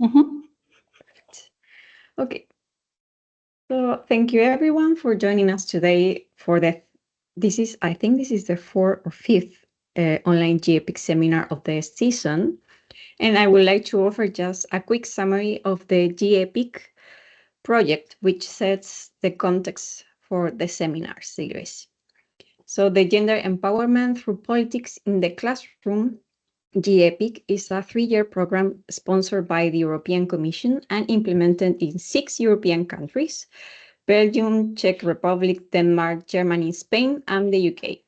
Mhm. Okay, so thank you everyone for joining us today for I think this is the fourth or fifth online GEPIC seminar of the season. And I would like to offer just a quick summary of the GEPIC project, which sets the context for the seminar series. So the Gender Empowerment Through Politics in the Classroom GEPIC is a 3-year program sponsored by the European Commission and implemented in 6 European countries: Belgium, Czech Republic, Denmark, Germany, Spain, and the UK.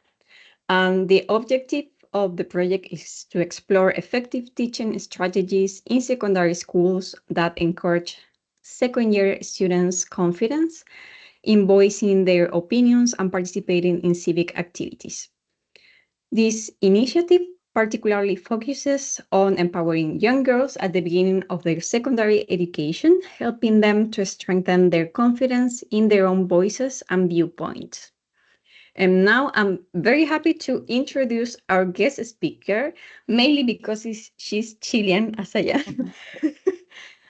And the objective of the project is to explore effective teaching strategies in secondary schools that encourage second-year students' confidence in voicing their opinions and participating in civic activities. This initiative particularly focuses on empowering young girls at the beginning of their secondary education, helping them to strengthen their confidence in their own voices and viewpoints. And now I'm very happy to introduce our guest speaker, mainly because she's Chilean, as I am.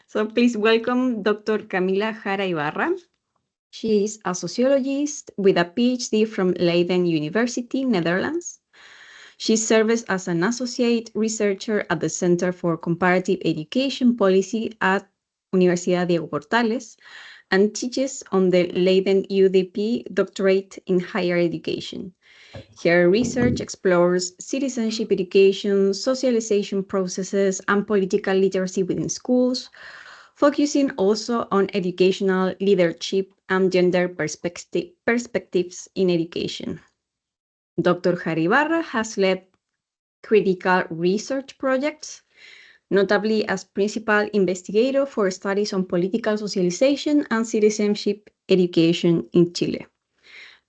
So please welcome Dr. Camila Jara Ibarra. She is a sociologist with a PhD from Leiden University, Netherlands. She serves as an associate researcher at the Center for Comparative Education Policy at Universidad Diego Portales and teaches on the Leiden UDP doctorate in higher education. Her research explores citizenship education, socialization processes, and political literacy within schools, focusing also on educational leadership and gender perspectives in education. Dr. Jara Ibarra has led critical research projects, notably as principal investigator for studies on political socialization and citizenship education in Chile,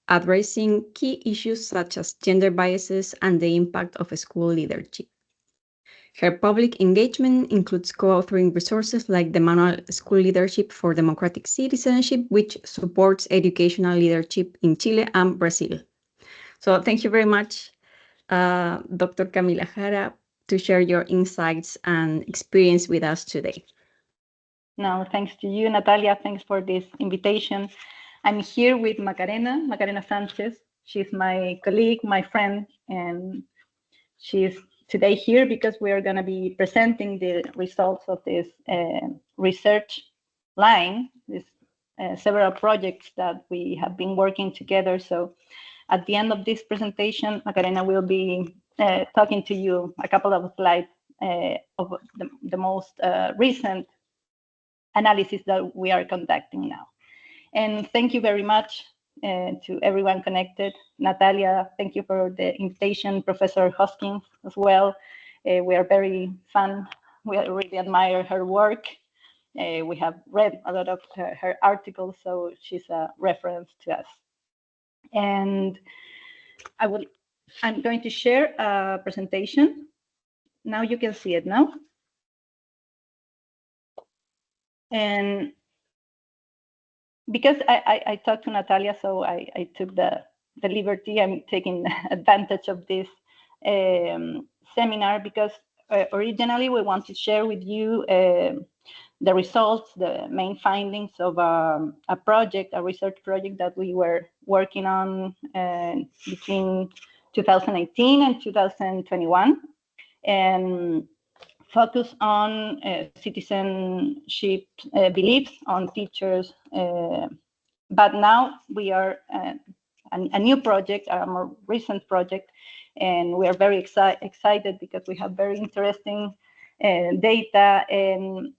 addressing key issues such as gender biases and the impact of school leadership. Her public engagement includes co-authoring resources like the Manual School Leadership for Democratic Citizenship, which supports educational leadership in Chile and Brazil. So thank you very much, Dr. Camila Jara, to share your insights and experience with us today. No, thanks to you, Natalia. Thanks for this invitation. I'm here with Macarena Sanchez. She's my colleague, my friend, and she's today here because we are going to be presenting the results of this research line, this several projects that we have been working together. So at the end of this presentation, Macarena will be talking to you a couple of slides of the most recent analysis that we are conducting now. And thank you very much to everyone connected. Natalia, thank you for the invitation. Professor Hoskins as well. We are very fun. We really admire her work. We have read a lot of her articles, so she's a reference to us. And I'm going to share a presentation. Now you can see it now. And because I talked to Natalia, so I took the liberty. I'm taking advantage of this seminar because originally we want to share with you the results, the main findings of a research project that we were working on between 2018 and 2021, and focus on citizenship beliefs on teachers. But now we are a new project, a more recent project, and we are very excited because we have very interesting data, and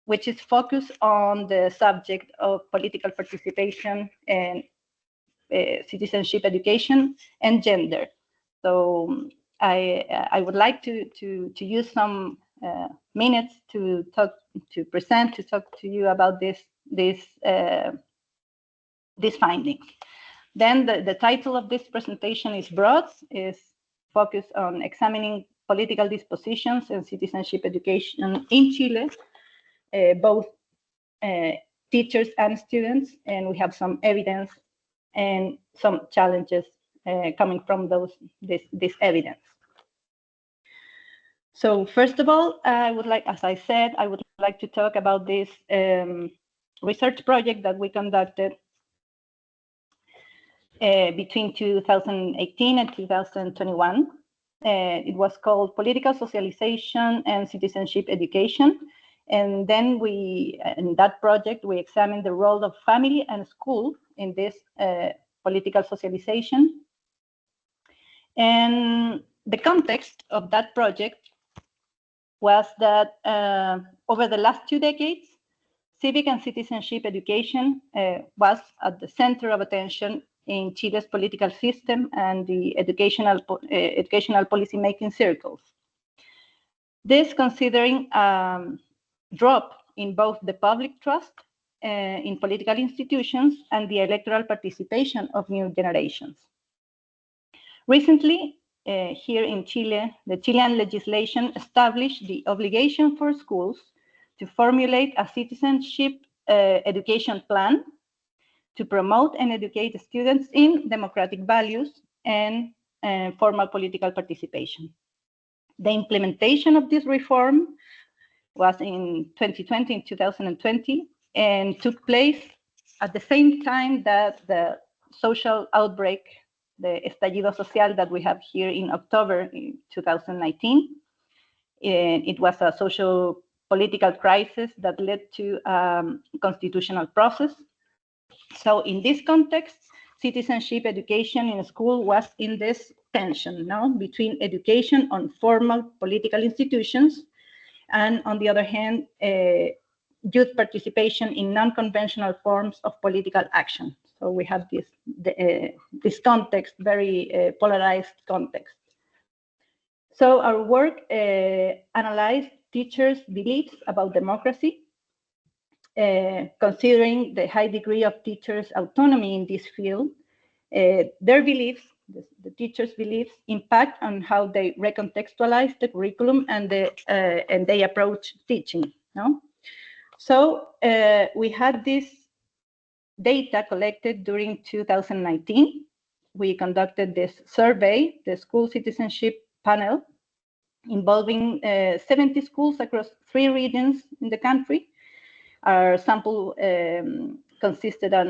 which is focused on the subject of political participation and citizenship education and gender. So I would like to use some minutes to talk to you about these findings. Then the title of this presentation is broad, is focused on examining political dispositions and citizenship education in Chile, both teachers and students, and we have some evidence and some challenges coming from this evidence. So first of all, I would like, as I said, I would like to talk about this research project that we conducted between 2018 and 2021. It was called Political Socialization and Citizenship Education. And then in that project, we examined the role of family and school in this political socialization. And the context of that project was that over the last 2 decades, civic and citizenship education was at the center of attention in Chile's political system and the educational policy-making circles. This considering drop in both the public trust in political institutions and the electoral participation of new generations. Recently, here in Chile, the Chilean legislation established the obligation for schools to formulate a citizenship education plan to promote and educate students in democratic values and formal political participation. The implementation of this reform was in 2020, in 2020, and took place at the same time that the social outbreak, the estallido social that we have here in October in 2019. It was a social political crisis that led to a constitutional process. So in this context, citizenship education in school was in this tension between education on formal political institutions and, on the other hand, youth participation in non-conventional forms of political action. So we have this context, very polarized context. So our work analyzed teachers' beliefs about democracy, considering the high degree of teachers' autonomy in this field. Their beliefs, the teachers' beliefs, impact on how they recontextualize the curriculum and they approach teaching. So we had this data collected during 2019. We conducted this survey, the school citizenship panel, involving 70 schools across 3 regions in the country. Our sample consisted of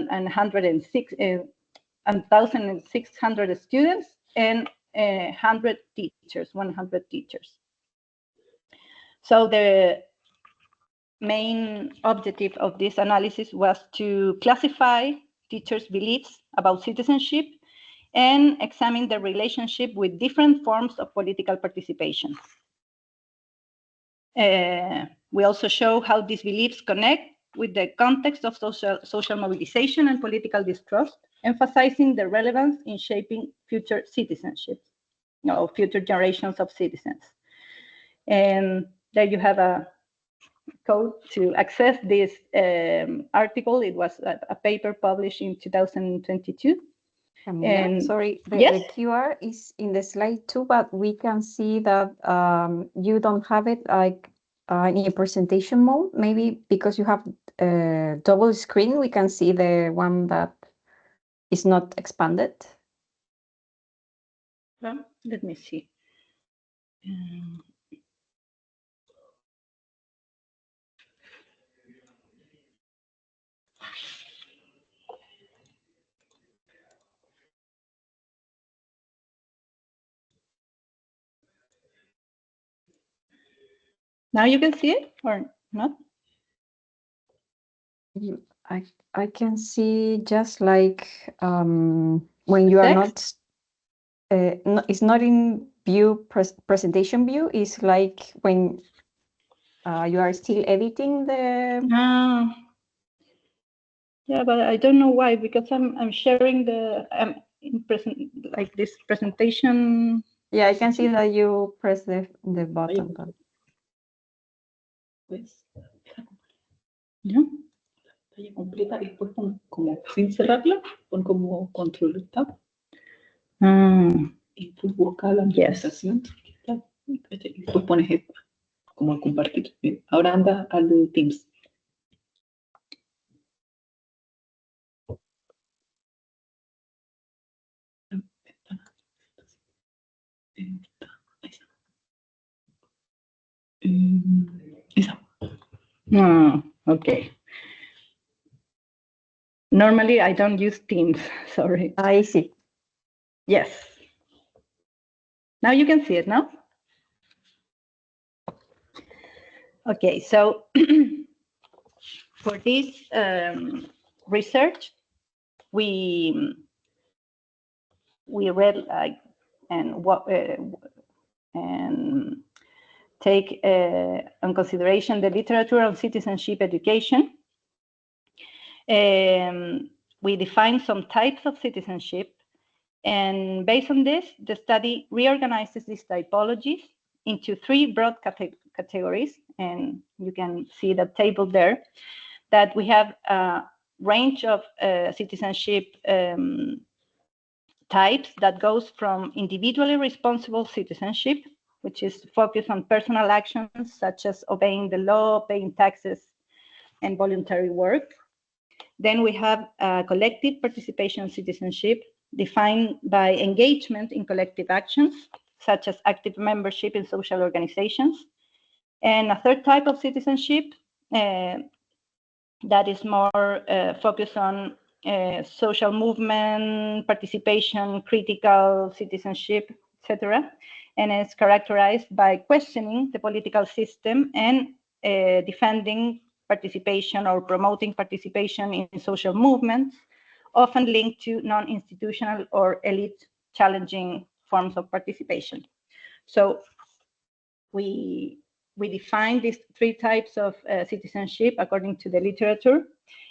1,600 students and 100 teachers, 100 teachers. So the main objective of this analysis was to classify teachers' beliefs about citizenship and examine the relationship with different forms of political participation. We also show how these beliefs connect with the context of social mobilization and political distrust, emphasizing the relevance in shaping future citizenship, future generations of citizens. And there you have a code to access this article. It was a paper published in 2022. And sorry, the QR is in the slide too, but we can see that you don't have it like in a presentation mode. Maybe because you have double screen, we can see the one that is not expanded. Let me see. Now you can see it or not? I can see just like when you are not, it's not in view presentation view. It's like when you are still editing the. Yeah, but I don't know why, because I'm sharing the like this presentation. Yeah, I can see that you press the button. But... Pues, ¿ya? Pantalla completa y después pon como sin cerrarla, pon como control tab. Y después busca la presentación. Y después pones esta, como compartir. Bien. Ahora anda al de Teams. Okay. Normally, I don't use Teams. Sorry. I see. Yes. Now you can see it, no? Okay, so for this research, we read and take on consideration the literature on citizenship education. We define some types of citizenship, and based on this, the study reorganizes these typologies into three broad categories, and you can see the table there, that we have a range of citizenship types that goes from individually responsible citizenship, which is focused on personal actions such as obeying the law, paying taxes, and voluntary work. Then we have collective participation citizenship, defined by engagement in collective actions, such as active membership in social organizations. And a third type of citizenship that is more focused on social movement, participation, critical citizenship, etc. And it's characterized by questioning the political system and defending participation or promoting participation in social movements, often linked to non-institutional or elite challenging forms of participation. So we define these three types of citizenship according to the literature,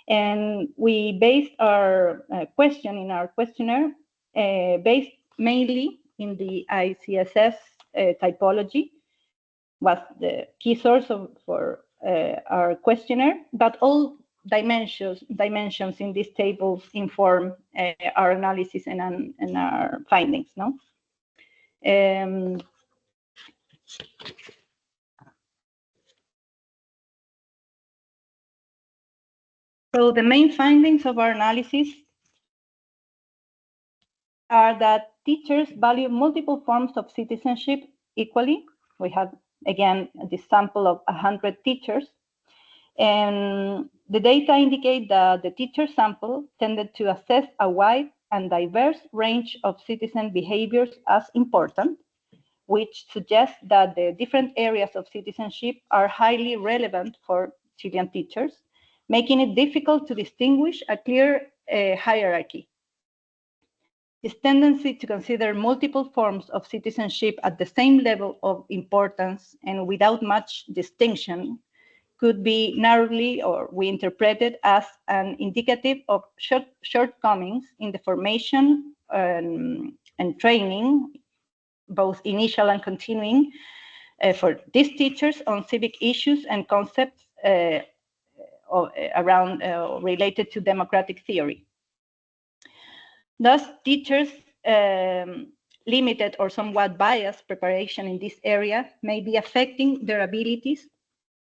and we based our question in our questionnaire based mainly in the ICSS typology, was the key source for our questionnaire, but all dimensions in these tables inform our analysis and our findings. No. So the main findings of our analysis are that teachers value multiple forms of citizenship equally. We have, again, this sample of 100 teachers. And the data indicate that the teacher sample tended to assess a wide and diverse range of citizen behaviors as important, which suggests that the different areas of citizenship are highly relevant for Chilean teachers, making it difficult to distinguish a clear hierarchy. This tendency to consider multiple forms of citizenship at the same level of importance and without much distinction could be narrowly, or we interpret it as an indicative of shortcomings in the formation and training, both initial and continuing, for these teachers on civic issues and concepts around related to democratic theory. Thus, teachers' limited or somewhat biased preparation in this area may be affecting their abilities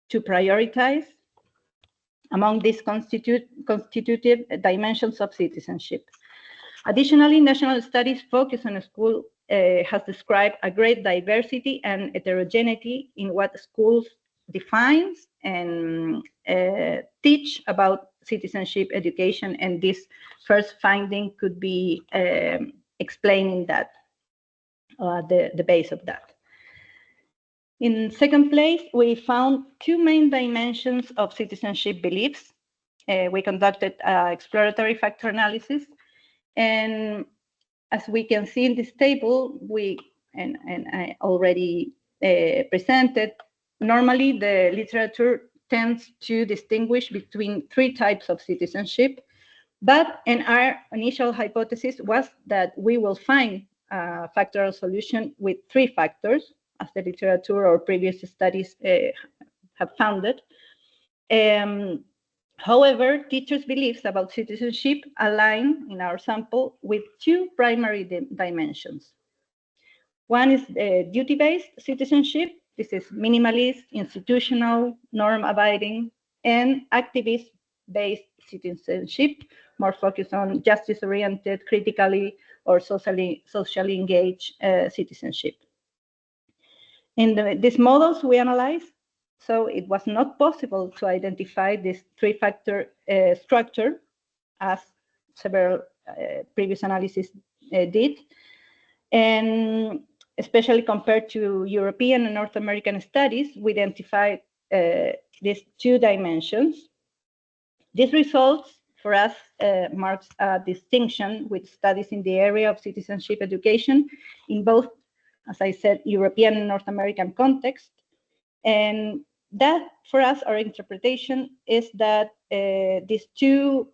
to prioritize among these constitutive dimensions of citizenship. Additionally, national studies focus on a school has described a great diversity and heterogeneity in what schools defines and teach about citizenship education, and this first finding could be explaining that, the base of that. In second place, we found two main dimensions of citizenship beliefs. We conducted exploratory factor analysis, and as we can see in this table, and I already presented, normally the literature tends to distinguish between three types of citizenship, but in our initial hypothesis was that we will find a factorial solution with three factors, as the literature or previous studies have found it. However, teachers' beliefs about citizenship align in our sample with two primary dimensions. One is duty-based citizenship. This is minimalist, institutional, norm-abiding, and activist-based citizenship, more focused on justice-oriented, critically or socially engaged citizenship. In these models we analyze, So it was not possible to identify this three-factor structure, as several previous analyses did. And especially compared to European and North American studies, we identified these two dimensions. These results for us marks a distinction with studies in the area of citizenship education in both, as I said, European and North American context. And that, for us, our interpretation is that these two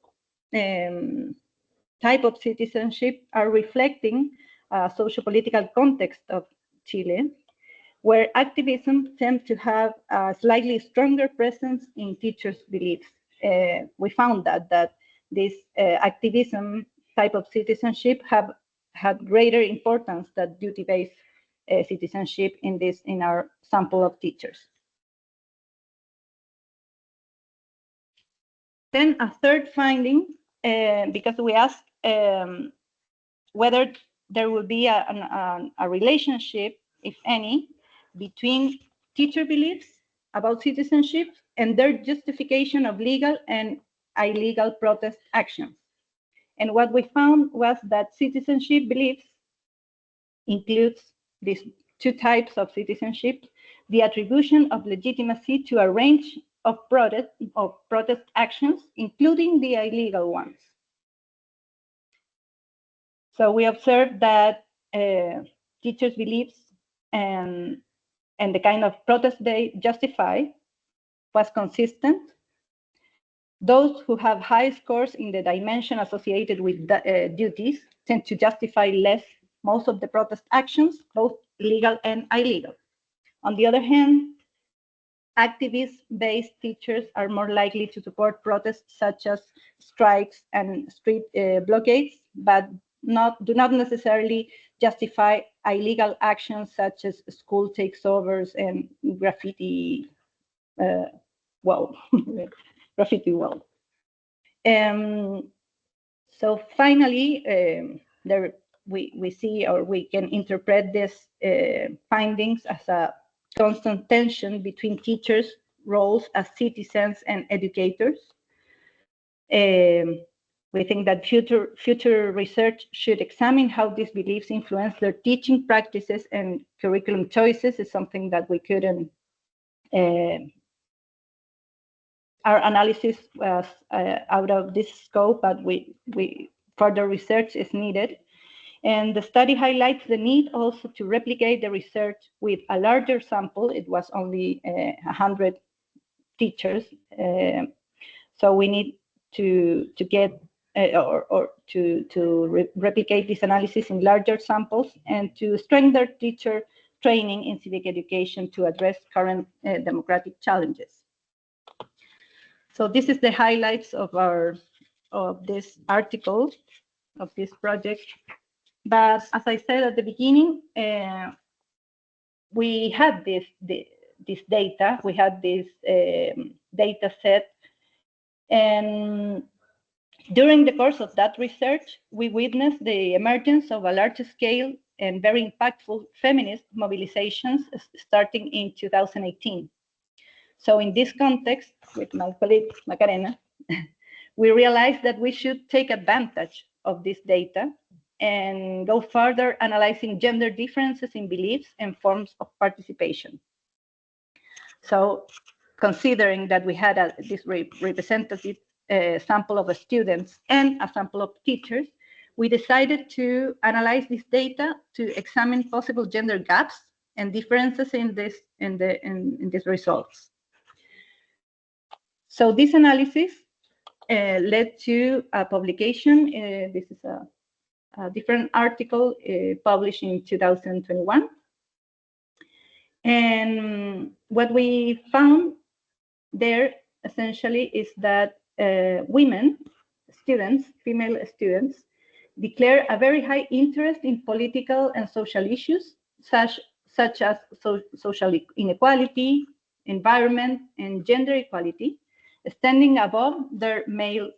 type of citizenship are reflecting a socio-political context of Chile, where activism tends to have a slightly stronger presence in teachers' beliefs. We found that this activism type of citizenship have had greater importance than duty-based citizenship in our sample of teachers. Then a third finding, because we asked whether there will be a relationship, if any, between teacher beliefs about citizenship and their justification of legal and illegal protest actions. And what we found was that citizenship beliefs includes these two types of citizenship: the attribution of legitimacy to a range of protest actions, including the illegal ones. So we observed that teachers' beliefs and the kind of protest they justify was consistent. Those who have high scores in the dimension associated with duties tend to justify less most of the protest actions, both legal and illegal. On the other hand, activist-based teachers are more likely to support protests such as strikes and street blockades, but do not necessarily justify illegal actions such as school takeovers and graffiti wall. Graffiti wall. So finally, we see, or we can interpret these findings as a constant tension between teachers' roles as citizens and educators. We think that future research should examine how these beliefs influence their teaching practices and curriculum choices. Is something that we couldn't. Our analysis was out of this scope, but we further research is needed. And the study highlights the need also to replicate the research with a larger sample. It was only 100 teachers, so we need to get replicate this analysis in larger samples and to strengthen their teacher training in civic education to address current democratic challenges. So this is the highlights of this article, of this project. But as I said at the beginning, we had this data, we had this data set, and during the course of that research, we witnessed the emergence of a large-scale and very impactful feminist mobilizations starting in 2018. So in this context, with my colleague Macarena, we realized that we should take advantage of this data and go further analyzing gender differences in beliefs and forms of participation. So considering that we had this representative sample of students and a sample of teachers, we decided to analyze this data to examine possible gender gaps and differences in these results. So this analysis led to a publication. This is a different article published in 2021. And what we found there essentially is that women, students, female students, declare a very high interest in political and social issues, such as social inequality, environment, and gender equality, standing above their male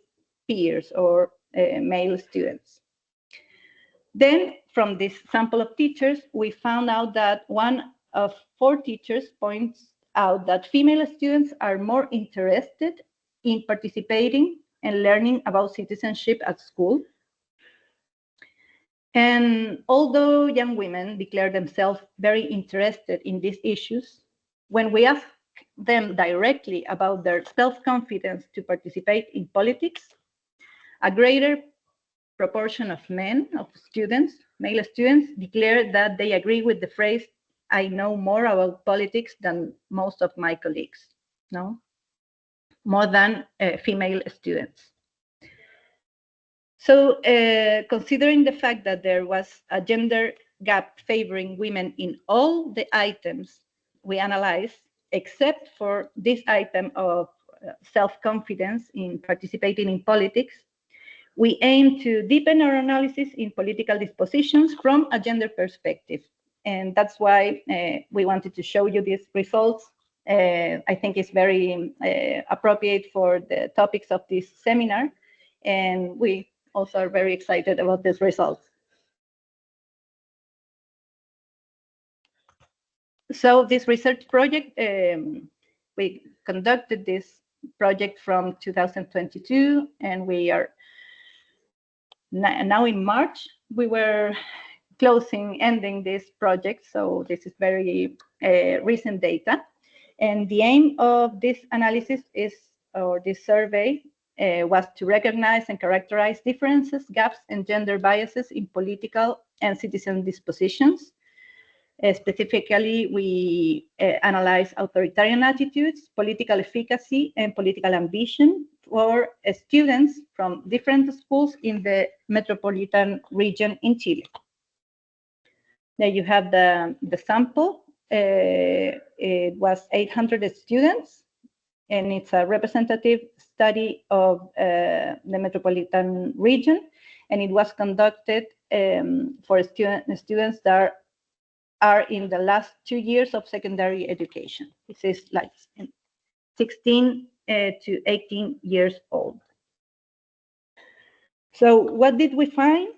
peers or male students. Then, from this sample of teachers, we found out that one of 4 teachers points out that female students are more interested in participating and learning about citizenship at school. And although young women declare themselves very interested in these issues, when we ask them directly about their self-confidence to participate in politics, a greater proportion of men, of students, male students, declare that they agree with the phrase, "I know more about politics than most of my colleagues," no? More than female students. So considering the fact that there was a gender gap favoring women in all the items we analyzed, except for this item of self-confidence in participating in politics, we aim to deepen our analysis in political dispositions from a gender perspective. And that's why we wanted to show you these results. I think it's very appropriate for the topics of this seminar. And we also are very excited about these results. So this research project, we conducted this project from 2022, and we are now in March, we were ending this project. So this is very recent data. And the aim of this analysis is, or this survey, was to recognize and characterize differences, gaps, and gender biases in political and citizen dispositions. Specifically, we analyze authoritarian attitudes, political efficacy, and political ambition for students from different schools in the metropolitan region in Chile. There you have the sample. It was 800 students, and it's a representative study of the metropolitan region, and it was conducted for students that are in the last 2 years of secondary education. This is like 16 to 18 years old. So what did we find?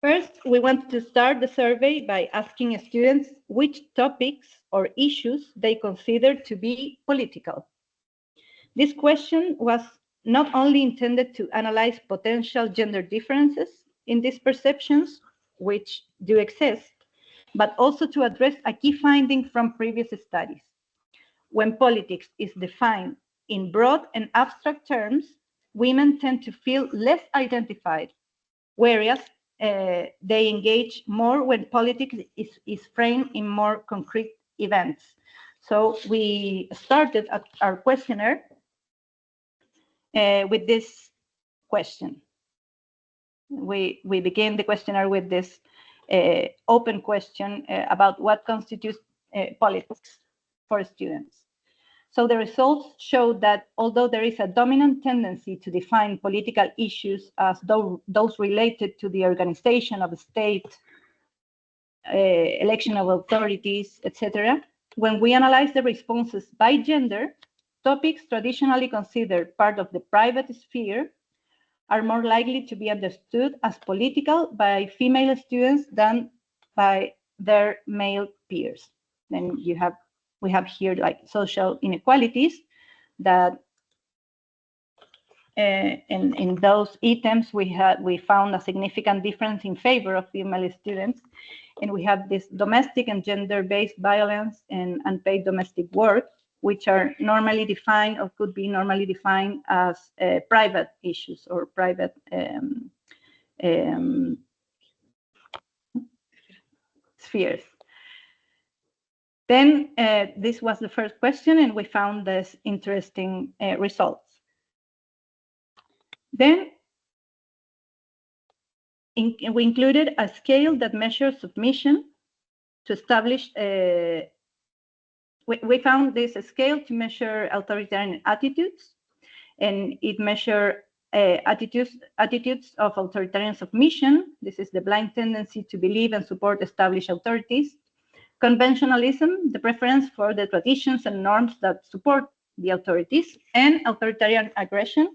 First, we want to start the survey by asking students which topics or issues they consider to be political. This question was not only intended to analyze potential gender differences in these perceptions, which do exist, but also to address a key finding from previous studies. When politics is defined in broad and abstract terms, women tend to feel less identified, whereas they engage more when politics is framed in more concrete events. So we started our questionnaire with this question. We began the questionnaire with this open question about what constitutes politics for students. So the results show that although there is a dominant tendency to define political issues as those related to the organization of the state, election of authorities, etc., when we analyze the responses by gender, topics traditionally considered part of the private sphere are more likely to be understood as political by female students than by their male peers. Then we have here like social inequalities that in those items we found a significant difference in favor of female students, and we have this domestic and gender-based violence and unpaid domestic work, which are normally defined or could be normally defined as private issues or private spheres. Then this was the first question, and we found this interesting results. Then we included a scale that measures submission to establish. We found this scale to measure authoritarian attitudes, and it measures attitudes of authoritarian submission. This is the blind tendency to believe and support established authorities. Conventionalism, the preference for the traditions and norms that support the authorities, and authoritarian aggression,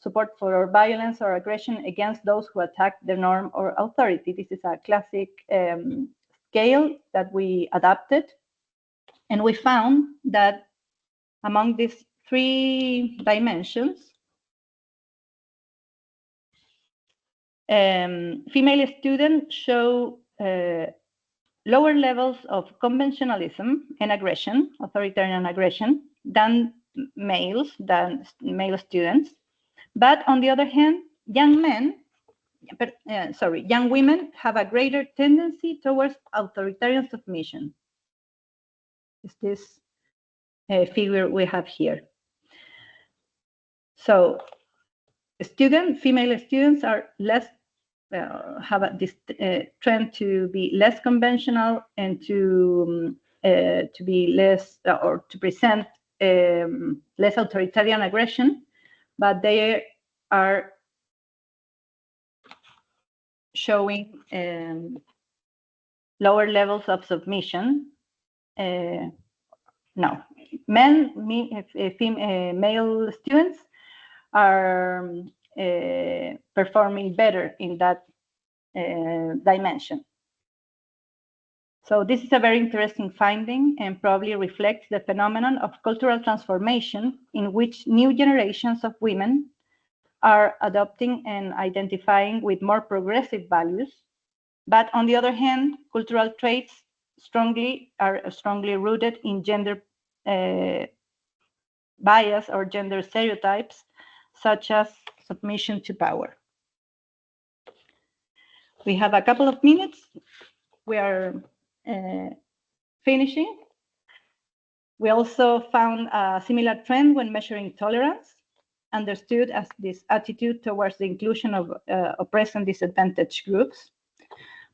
support for violence or aggression against those who attack the norm or authority. This is a classic scale that we adapted. And we found that among these 3 dimensions, female students show lower levels of conventionalism and aggression, authoritarian aggression, than male students. But on the other hand, young women have a greater tendency towards authoritarian submission. Is this figure we have here? So, female students are less have this trend to be less conventional and to be less or to present less authoritarian aggression, but they are showing lower levels of submission. No, male students are performing better in that dimension. So this is a very interesting finding and probably reflects the phenomenon of cultural transformation in which new generations of women are adopting and identifying with more progressive values. But on the other hand, cultural traits are strongly rooted in gender bias or gender stereotypes, such as submission to power. We have a couple of minutes. We are finishing. We also found a similar trend when measuring tolerance, understood as this attitude towards the inclusion of oppressed and disadvantaged groups.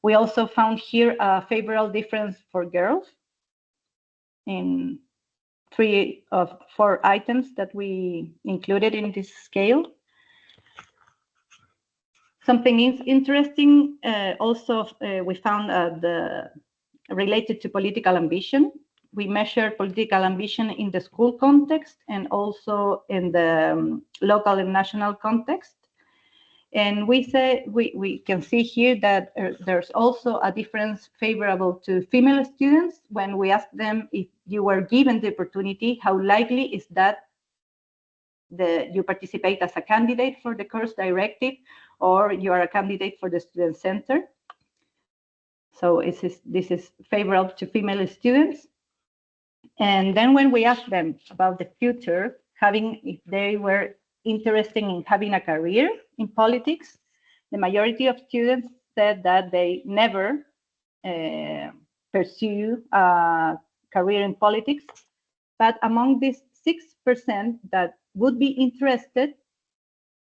We also found here a favorable difference for girls in 3 of 4 items that we included in this scale. Something interesting also we found related to political ambition. We measured political ambition in the school context and also in the local and national context. And we can see here that there's also a difference favorable to female students when we ask them if you were given the opportunity, how likely is that you participate as a candidate for the course directive or you are a candidate for the student center. So this is favorable to female students. And then when we ask them about the future, if they were interested in having a career in politics, the majority of students said that they never pursue a career in politics. But among these 6% that would be interested,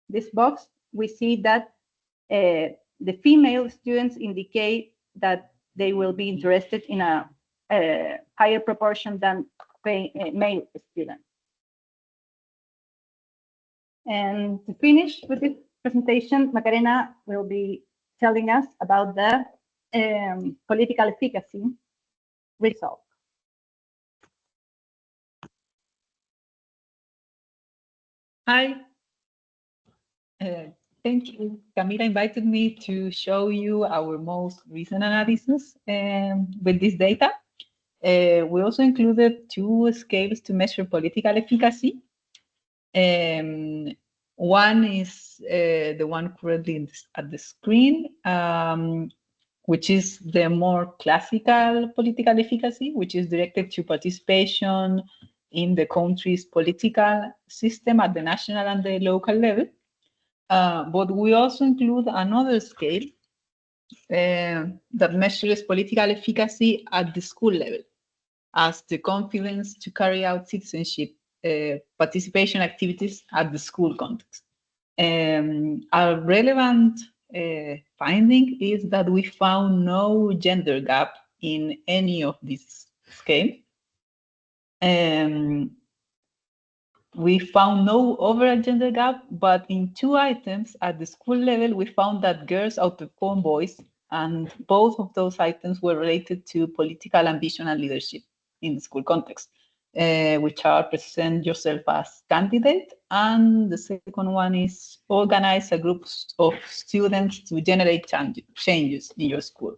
this box, we see that the female students indicate that they will be interested in a higher proportion than male students. And to finish with this presentation, Macarena will be telling us about the political efficacy result. Hi. Thank you. Camila invited me to show you our most recent analysis with this data. We also included 2 scales to measure political efficacy. One is the one currently at the screen, which is the more classical political efficacy, which is directed to participation in the country's political system at the national and the local level. But we also include another scale that measures political efficacy at the school level, as the confidence to carry out citizenship participation activities at the school context. A relevant finding is that we found no gender gap in any of these scales. We found no overall gender gap, but in 2 items at the school level, we found that girls outperformed boys, and both of those items were related to political ambition and leadership in the school context. which are present yourself as candidate. And the second one is organize a group of students to generate changes in your school.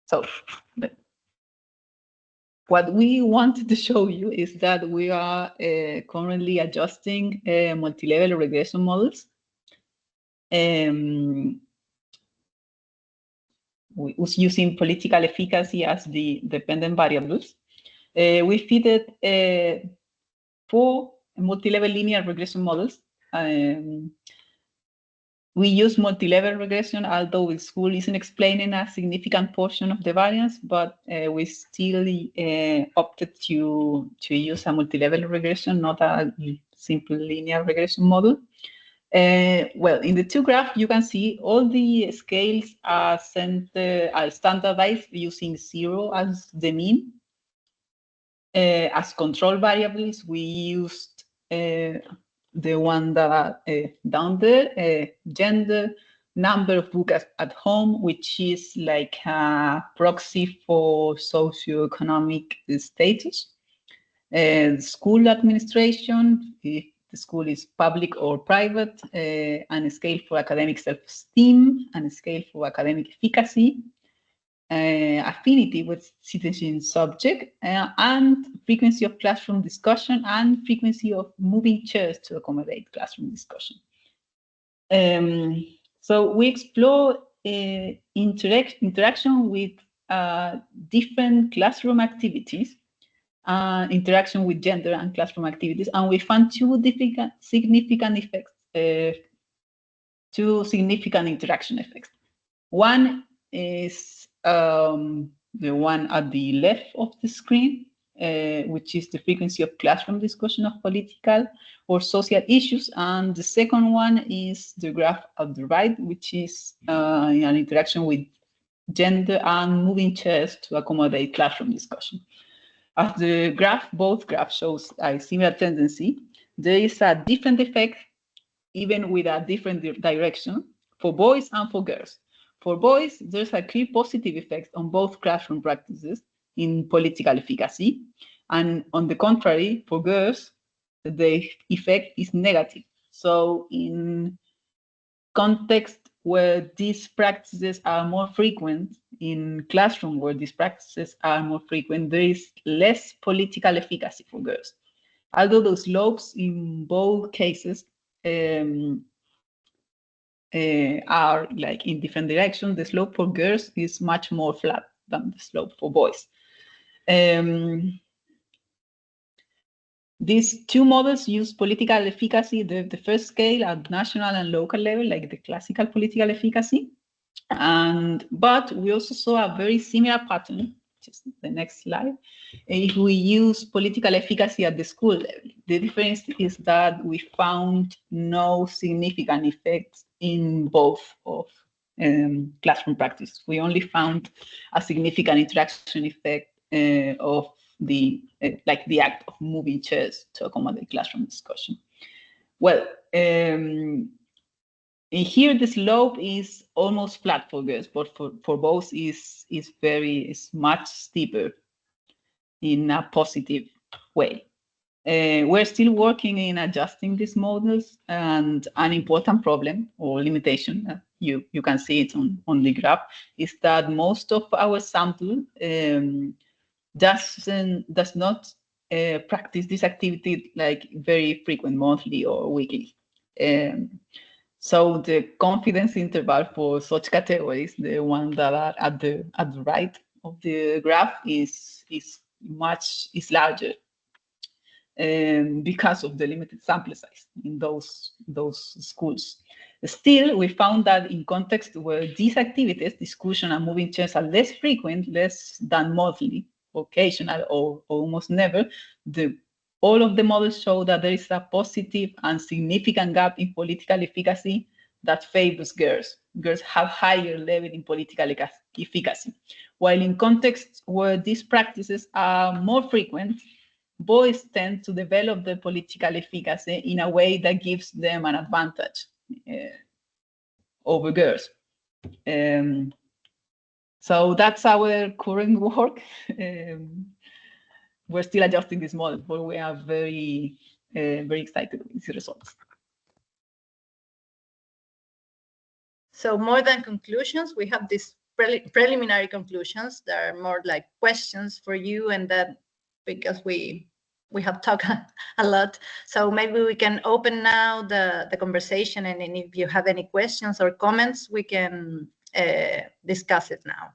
So what we wanted to show you is that we are currently adjusting multi-level regression models. We was using political efficacy as the dependent variables. We fitted 4 multi-level linear regression models. We use multi-level regression, although the school isn't explaining a significant portion of the variance, but we still opted to use a multi-level regression, not a simple linear regression model. Well, in the 2 graphs, you can see all the scales are standardized using 0 as the mean. As control variables, we used the one that down there, gender, number of books at home, which is like a proxy for socioeconomic status. School administration, if the school is public or private, and a scale for academic self-esteem, and a scale for academic efficacy, affinity with citizen subject, and frequency of classroom discussion and frequency of moving chairs to accommodate classroom discussion. So we explore interaction with different classroom activities, interaction with gender and classroom activities, and we found 2 significant effects, 2 significant interaction effects. One is the one at the left of the screen, which is the frequency of classroom discussion of political or social issues. And the second one is the graph at the right, which is an interaction with gender and moving chairs to accommodate classroom discussion. As the both graphs shows a similar tendency, there is a different effect, even with a different direction, for boys and for girls. For boys, there's a clear positive effect on both classroom practices in political efficacy. And on the contrary, for girls, the effect is negative. So in context where these practices are more frequent, in classroom where these practices are more frequent, there is less political efficacy for girls. Although the slopes in both cases are like in different directions, the slope for girls is much more flat than the slope for boys. These 2 models use political efficacy, the first scale at national and local level, like the classical political efficacy. But we also saw a very similar pattern, just the next slide, if we use political efficacy at the school level. The difference is that we found no significant effects in both of classroom practice. We only found a significant interaction effect of the the act of moving chairs to accommodate classroom discussion. Well, here the slope is almost flat for girls, but for boys is much steeper in a positive way. We're still working in adjusting these models, and an important problem or limitation, you can see it on the graph, is that most of our sample does not practice this activity like very frequent, monthly or weekly. So the confidence interval for such categories, the one that are at the right of the graph, is larger because of the limited sample size in those schools. Still, we found that in contexts where these activities, discussion and moving chairs, are less frequent, less than monthly, occasional, or almost never, all of the models show that there is a positive and significant gap in political efficacy that favors girls. Girls have higher level in political efficacy. While in contexts where these practices are more frequent, boys tend to develop their political efficacy in a way that gives them an advantage over girls. So that's our current work. We're still adjusting this model, but we are very excited with these results. So more than conclusions, we have these preliminary conclusions that are more like questions for you, and that because we have talked a lot. So maybe we can open now the conversation, and if you have any questions or comments, we can discuss it now.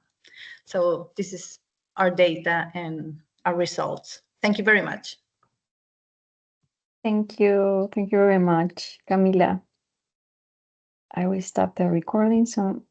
So this is our data and our results. Thank you very much. Thank you. Thank you very much, Camila. I will stop the recording. So